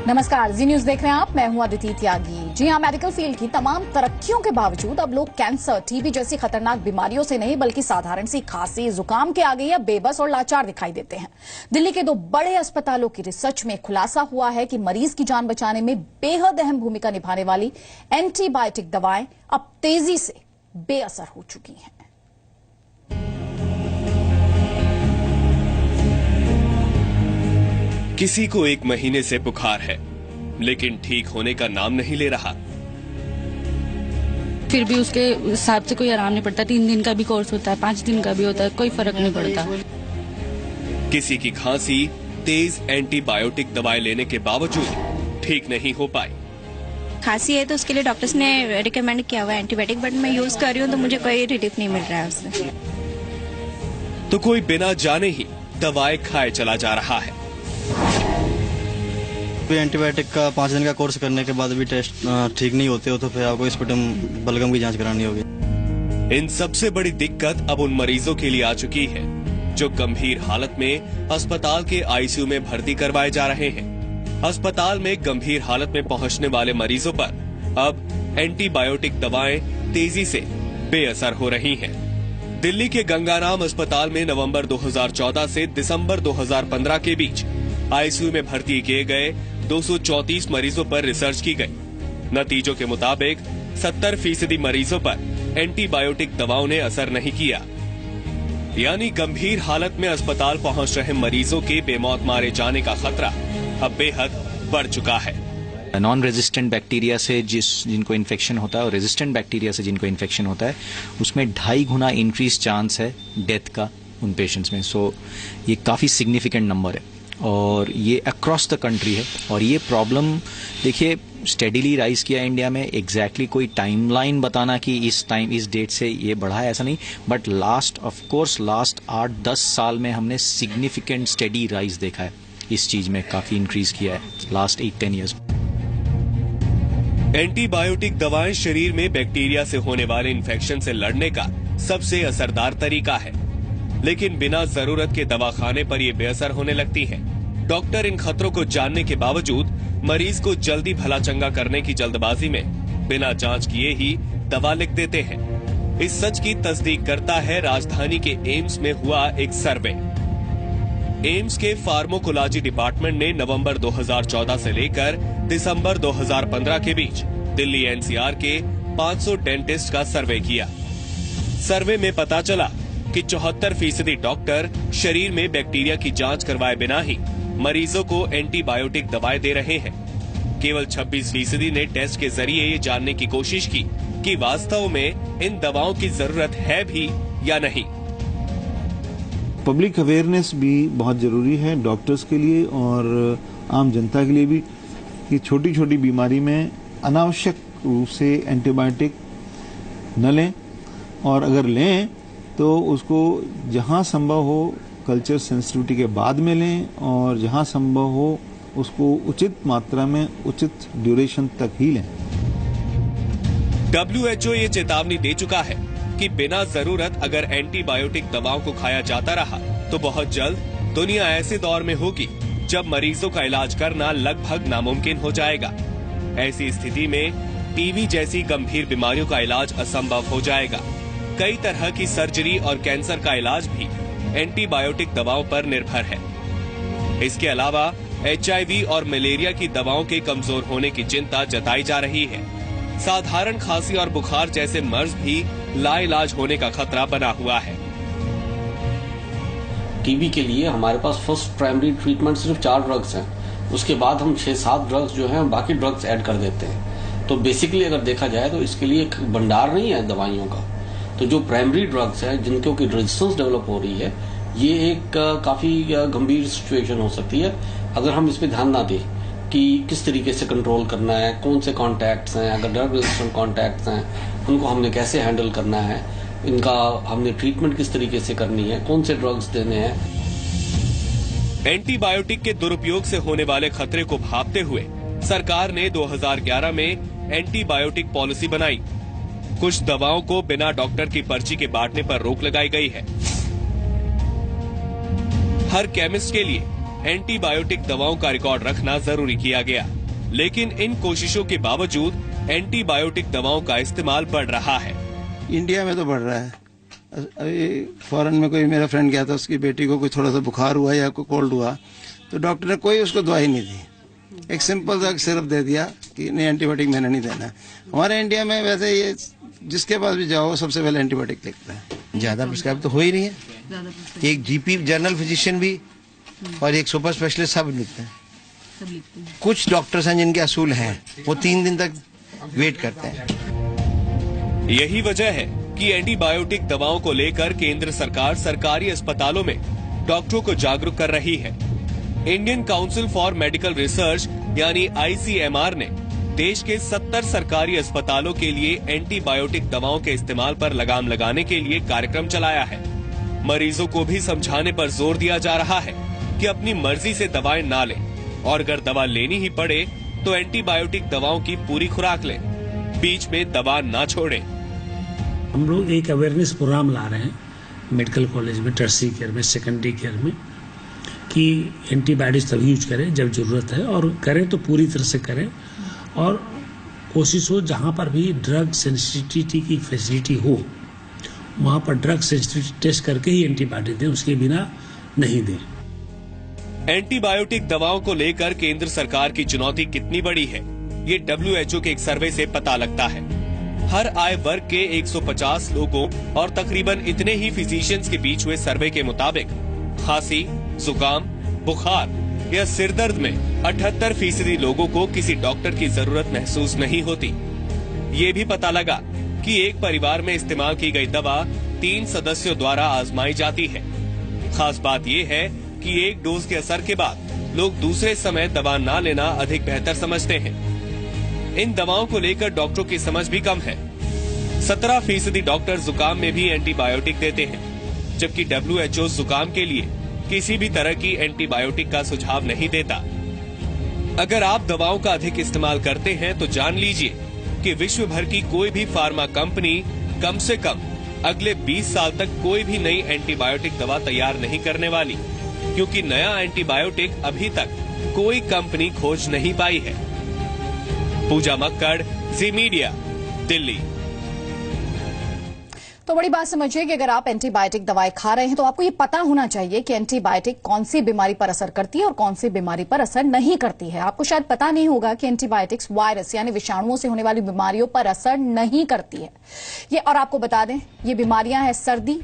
नमस्कार, जी न्यूज देख रहे हैं आप। मैं हूं अदिति त्यागी। जी हां, मेडिकल फील्ड की तमाम तरक्कियों के बावजूद अब लोग कैंसर, टीबी जैसी खतरनाक बीमारियों से नहीं बल्कि साधारण सी खांसी, जुकाम के आगे या बेबस और लाचार दिखाई देते हैं। दिल्ली के 2 बड़े अस्पतालों की रिसर्च में खुलासा हुआ है कि मरीज की जान बचाने में बेहद अहम भूमिका निभाने वाली एंटीबायोटिक दवाएं अब तेजी से बेअसर हो चुकी हैं। किसी को 1 महीने से बुखार है, लेकिन ठीक होने का नाम नहीं ले रहा। फिर भी उसके हिसाब से कोई आराम नहीं पड़ता। 3 दिन का भी कोर्स होता है, 5 दिन का भी होता है, कोई फर्क नहीं पड़ता। किसी की खांसी तेज एंटीबायोटिक दवाएं लेने के बावजूद ठीक नहीं हो पाई। खांसी है तो उसके लिए डॉक्टर्स ने रिकमेंड किया हुआ है एंटीबायोटिक, बट मैं यूज कर रही हूँ तो मुझे कोई रिलीफ नहीं मिल रहा है उससे। तो कोई बिना जाने ही दवाएं खाए चला जा रहा है। एंटीबायोटिक का 5 दिन का कोर्स करने के बाद भी टेस्ट ठीक नहीं होते हो तो फिर आपको स्पुटम बलगम की जांच करानी होगी। इन सबसे बड़ी दिक्कत अब उन मरीजों के लिए आ चुकी है जो गंभीर हालत में अस्पताल के आईसीयू में भर्ती करवाए जा रहे हैं। अस्पताल में गंभीर हालत में पहुंचने वाले मरीजों पर अब एंटीबायोटिक दवाएं तेजी से बेअसर हो रही हैं। दिल्ली के गंगाराम अस्पताल में नवंबर 2014 से दिसंबर 2015 के बीच आईसीयू में भर्ती किए गए 234 मरीजों पर रिसर्च की गई। नतीजों के मुताबिक 70% मरीजों पर एंटीबायोटिक दवाओं ने असर नहीं किया, यानी गंभीर हालत में अस्पताल पहुंच रहे मरीजों के बेमौत मारे जाने का खतरा अब बेहद बढ़ चुका है। नॉन रेजिस्टेंट बैक्टीरिया से जिनको इन्फेक्शन होता है और रेजिस्टेंट बैक्टीरिया से जिनको इन्फेक्शन होता है, उसमें 2.5 गुना इंक्रीज चांस है डेथ का उन पेशेंट्स में। सो ये काफी सिग्निफिकेंट नंबर है और ये अक्रॉस द कंट्री है। और ये प्रॉब्लम देखिए स्टेडीली राइज किया इंडिया में। एग्जैक्टली कोई टाइमलाइन बताना कि इस डेट से ये बढ़ा है ऐसा नहीं, बट लास्ट 8-10 साल में हमने सिग्निफिकेंट स्टेडी राइज देखा है। इस चीज में काफी इंक्रीज किया है लास्ट 8-10 ईयर्स। एंटीबायोटिक दवाएं शरीर में बैक्टीरिया से होने वाले इन्फेक्शन से लड़ने का सबसे असरदार तरीका है, लेकिन बिना जरूरत के दवाखाने पर ये बेअसर होने लगती हैं। डॉक्टर इन खतरों को जानने के बावजूद मरीज को जल्दी भला चंगा करने की जल्दबाजी में बिना जांच किए ही दवा लिख देते हैं। इस सच की तस्दीक करता है राजधानी के एम्स में हुआ एक सर्वे। एम्स के फार्माकोलॉजी डिपार्टमेंट ने नवंबर 2014 से लेकर दिसंबर 2015 के बीच दिल्ली एनसीआर के 500 डेंटिस्ट का सर्वे किया। सर्वे में पता चला कि 74% डॉक्टर शरीर में बैक्टीरिया की जांच करवाए बिना ही मरीजों को एंटीबायोटिक दवाएं दे रहे हैं। केवल 26% ने टेस्ट के जरिए ये जानने की कोशिश की कि वास्तव में इन दवाओं की जरूरत है भी या नहीं। पब्लिक अवेयरनेस भी बहुत जरूरी है डॉक्टर्स के लिए और आम जनता के लिए भी कि छोटी छोटी बीमारी में अनावश्यक रूप से एंटीबायोटिक न लें, और अगर लें तो उसको जहां संभव हो कल्चर सेंसिटिविटी के बाद में लें, और जहां संभव हो उसको उचित मात्रा में उचित ड्यूरेशन तक ही लें। WHO ये चेतावनी दे चुका है कि बिना जरूरत अगर एंटीबायोटिक दवाओं को खाया जाता रहा तो बहुत जल्द दुनिया ऐसे दौर में होगी जब मरीजों का इलाज करना लगभग नामुमकिन हो जाएगा। ऐसी स्थिति में टीबी जैसी गंभीर बीमारियों का इलाज असंभव हो जाएगा। कई तरह की सर्जरी और कैंसर का इलाज भी एंटीबायोटिक दवाओं पर निर्भर है। इसके अलावा HIV और मलेरिया की दवाओं के कमजोर होने की चिंता जताई जा रही है। साधारण खांसी और बुखार जैसे मर्ज भी लाइलाज होने का खतरा बना हुआ है। टीबी के लिए हमारे पास फर्स्ट प्राइमरी ट्रीटमेंट सिर्फ 4 ड्रग्स हैं। उसके बाद हम 6-7 ड्रग्स जो हैं बाकी ड्रग्स ऐड कर देते हैं। तो बेसिकली अगर देखा जाए तो इसके लिए एक भंडार नहीं है दवाइयों का। तो जो प्राइमरी ड्रग्स हैं जिनको की रेजिस्टेंस डेवलप हो रही है, ये एक काफी गंभीर सिचुएशन हो सकती है अगर हम इस पे ध्यान ना दें कि किस तरीके से कंट्रोल करना है, कौन से कॉन्टैक्ट्स हैं, अगर ड्रग रेजिस्टेंट कॉन्टैक्ट्स हैं उनको हमने कैसे हैंडल करना है, इनका हमने ट्रीटमेंट किस तरीके से करनी है, कौन से ड्रग्स देने हैं। एंटीबायोटिक के दुरुपयोग से होने वाले खतरे को भांपते हुए सरकार ने 2011 में एंटीबायोटिक पॉलिसी बनाई। कुछ दवाओं को बिना डॉक्टर की पर्ची के बांटने पर रोक लगाई गई है। हर केमिस्ट के लिए एंटीबायोटिक दवाओं का रिकॉर्ड रखना जरूरी किया गया। लेकिन इन कोशिशों के बावजूद एंटीबायोटिक दवाओं का इस्तेमाल बढ़ रहा है। इंडिया में तो बढ़ रहा है। अभी फॉरेन में कोई मेरा फ्रेंड गया था, उसकी बेटी को कोई थोड़ा सा बुखार हुआ या कोई कोल्ड हुआ तो डॉक्टर ने कोई उसको दवाई नहीं दी, एक सिंपल सा सिरप दे दिया कि नहीं एंटीबायोटिक मैंने नहीं देना। हमारे इंडिया में वैसे ये जिसके पास भी जाओ सबसे पहले एंटीबायोटिक लिखता है। ज्यादा प्रिस्क्राइब तो हो ही रही है। एक जीपी जनरल फिजिशियन भी और एक सुपर स्पेशलिस्ट सब लिखते हैं। कुछ डॉक्टर्स हैं जिनके असूल हैं, वो 3 दिन तक वेट करते हैं। यही वजह है कि एंटीबायोटिक दवाओं को लेकर केंद्र सरकार सरकारी अस्पतालों में डॉक्टरों को जागरूक कर रही है। Indian council for medical research यानी ICMR ने देश के 70 सरकारी अस्पतालों के लिए एंटीबायोटिक दवाओं के इस्तेमाल पर लगाम लगाने के लिए कार्यक्रम चलाया है। मरीजों को भी समझाने पर जोर दिया जा रहा है कि अपनी मर्जी से दवाएं ना लें और अगर दवा लेनी ही पड़े तो एंटीबायोटिक दवाओं की पूरी खुराक लें, बीच में दवा ना छोड़ें। हम लोग एक अवेयरनेस प्रोग्राम ला रहे हैं मेडिकल कॉलेज में, टर्शियरी केयर में, सेकेंडरी केयर में, कि एंटीबायोटिक्स तभी यूज करें जब जरूरत है और करें तो पूरी तरह से करें और कोशिश हो जहां पर भी ड्रग सेंसिटिविटी की फैसिलिटी हो वहां पर ड्रग सेंसिटिविटी टेस्ट करके ही एंटीबायोटिक दें, उसके बिना नहीं दें। एंटीबायोटिक दवाओं को लेकर केंद्र सरकार की चुनौती कितनी बड़ी है, ये WHO के एक सर्वे से पता लगता है। हर आय वर्ग के 150 लोगों और तकरीबन इतने ही फिजिशियंस के बीच हुए सर्वे के मुताबिक खांसी, जुकाम, बुखार या सिर दर्द में 78% लोगों को किसी डॉक्टर की जरूरत महसूस नहीं होती। ये भी पता लगा कि एक परिवार में इस्तेमाल की गई दवा 3 सदस्यों द्वारा आजमाई जाती है। खास बात ये है कि एक डोज के असर के बाद लोग दूसरे समय दवा ना लेना अधिक बेहतर समझते हैं। इन दवाओं को लेकर डॉक्टरों की समझ भी कम है। 17% डॉक्टर जुकाम में भी एंटीबायोटिक देते हैं, जबकि WHO जुकाम के लिए किसी भी तरह की एंटीबायोटिक का सुझाव नहीं देता। अगर आप दवाओं का अधिक इस्तेमाल करते हैं तो जान लीजिए कि विश्व भर की कोई भी फार्मा कंपनी कम से कम अगले 20 साल तक कोई भी नई एंटीबायोटिक दवा तैयार नहीं करने वाली, क्योंकि नया एंटीबायोटिक अभी तक कोई कंपनी खोज नहीं पाई है। पूजा मक्कड़, जी मीडिया, दिल्ली। तो बड़ी बात समझिए कि अगर आप एंटीबायोटिक दवाएं खा रहे हैं तो आपको ये पता होना चाहिए कि एंटीबायोटिक कौन सी बीमारी पर असर करती है और कौन सी बीमारी पर असर नहीं करती है। आपको शायद पता नहीं होगा कि एंटीबायोटिक्स वायरस यानी विषाणुओं से होने वाली बीमारियों पर असर नहीं करती है। ये और आपको बता दें, ये बीमारियां हैं सर्दी,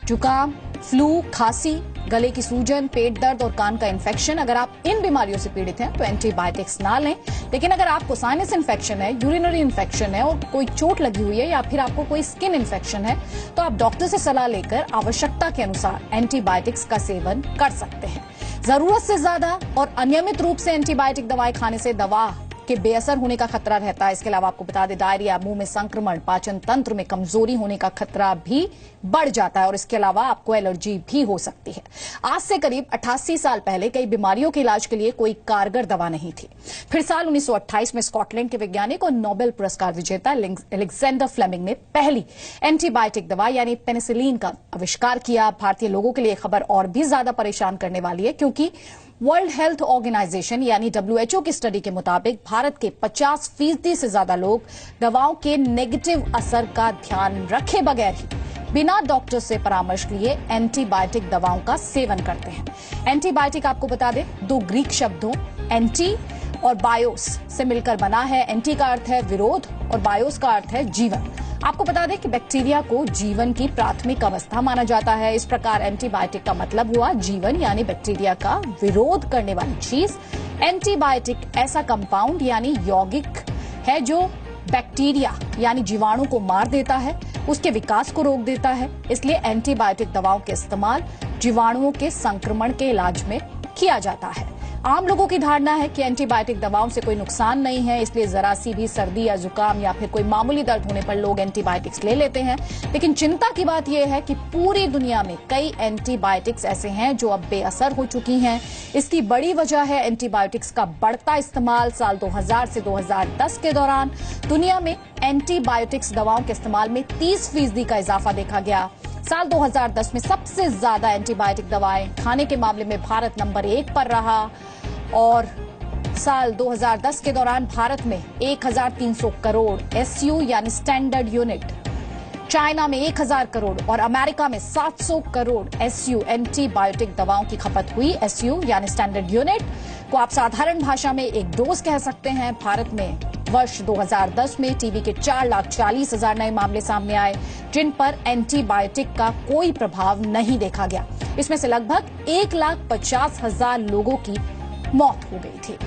जुकाम, फ्लू, खांसी, गले की सूजन, पेट दर्द और कान का इन्फेक्शन। अगर आप इन बीमारियों से पीड़ित हैं तो एंटीबायोटिक्स ना लें। लेकिन अगर आपको साइनस इन्फेक्शन है, यूरिनरी इन्फेक्शन है और कोई चोट लगी हुई है या फिर आपको कोई स्किन इन्फेक्शन है तो आप डॉक्टर से सलाह लेकर आवश्यकता के अनुसार एंटीबायोटिक्स का सेवन कर सकते हैं। जरूरत से ज्यादा और अनियमित रूप से एंटीबायोटिक दवाएं खाने से दवा के बेअसर होने का खतरा रहता है। इसके अलावा आपको बता दें, डायरिया, मुंह में संक्रमण, पाचन तंत्र में कमजोरी होने का खतरा भी बढ़ जाता है और इसके अलावा आपको एलर्जी भी हो सकती है। आज से करीब 88 साल पहले कई बीमारियों के इलाज के लिए कोई कारगर दवा नहीं थी। फिर साल 1928 में स्कॉटलैंड के वैज्ञानिक और नोबेल पुरस्कार विजेता अलेक्जेंडर फ्लेमिंग ने पहली एंटीबायोटिक दवा यानी पेनिसिलिन का आविष्कार किया। भारतीय लोगों के लिए खबर और भी ज्यादा परेशान करने वाली है, क्योंकि वर्ल्ड हेल्थ ऑर्गेनाइजेशन यानी WHO की स्टडी के मुताबिक भारत के 50% से ज्यादा लोग दवाओं के नेगेटिव असर का ध्यान रखे बगैर ही बिना डॉक्टर से परामर्श लिए एंटीबायोटिक दवाओं का सेवन करते हैं। एंटीबायोटिक आपको बता दें, 2 ग्रीक शब्दों एंटी और बायोस से मिलकर बना है। एंटी का अर्थ है विरोध और बायोस का अर्थ है जीवन। आपको बता दें कि बैक्टीरिया को जीवन की प्राथमिक अवस्था माना जाता है। इस प्रकार एंटीबायोटिक का मतलब हुआ जीवन यानी बैक्टीरिया का विरोध करने वाली चीज। एंटीबायोटिक ऐसा कंपाउंड यानी यौगिक है जो बैक्टीरिया यानी जीवाणु को मार देता है, उसके विकास को रोक देता है। इसलिए एंटीबायोटिक दवाओं के इस्तेमाल जीवाणुओं के संक्रमण के इलाज में किया जाता है। आम लोगों की धारणा है कि एंटीबायोटिक दवाओं से कोई नुकसान नहीं है, इसलिए जरा सी भी सर्दी या जुकाम या फिर कोई मामूली दर्द होने पर लोग एंटीबायोटिक्स ले लेते हैं। लेकिन चिंता की बात यह है कि पूरी दुनिया में कई एंटीबायोटिक्स ऐसे हैं जो अब बेअसर हो चुकी हैं। इसकी बड़ी वजह है एंटीबायोटिक्स का बढ़ता इस्तेमाल। साल 2000 से 2010 के दौरान दुनिया में एंटीबायोटिक्स दवाओं के इस्तेमाल में 30% का इजाफा देखा गया। साल 2010 में सबसे ज्यादा एंटीबायोटिक दवाएं खाने के मामले में भारत नंबर 1 पर रहा और साल 2010 के दौरान भारत में 1300 करोड़ एसयू यानी स्टैंडर्ड यूनिट, चाइना में 1000 करोड़ और अमेरिका में 700 करोड़ एसयू एंटीबायोटिक दवाओं की खपत हुई। एसयू यानी स्टैंडर्ड यूनिट को आप साधारण भाषा में एक डोज कह सकते हैं। भारत में वर्ष 2010 में टीबी के 4,40,000 नए मामले सामने आए, जिन पर एंटीबायोटिक का कोई प्रभाव नहीं देखा गया। इसमें से लगभग 1,50,000 लोगों की मौत हो गई थी।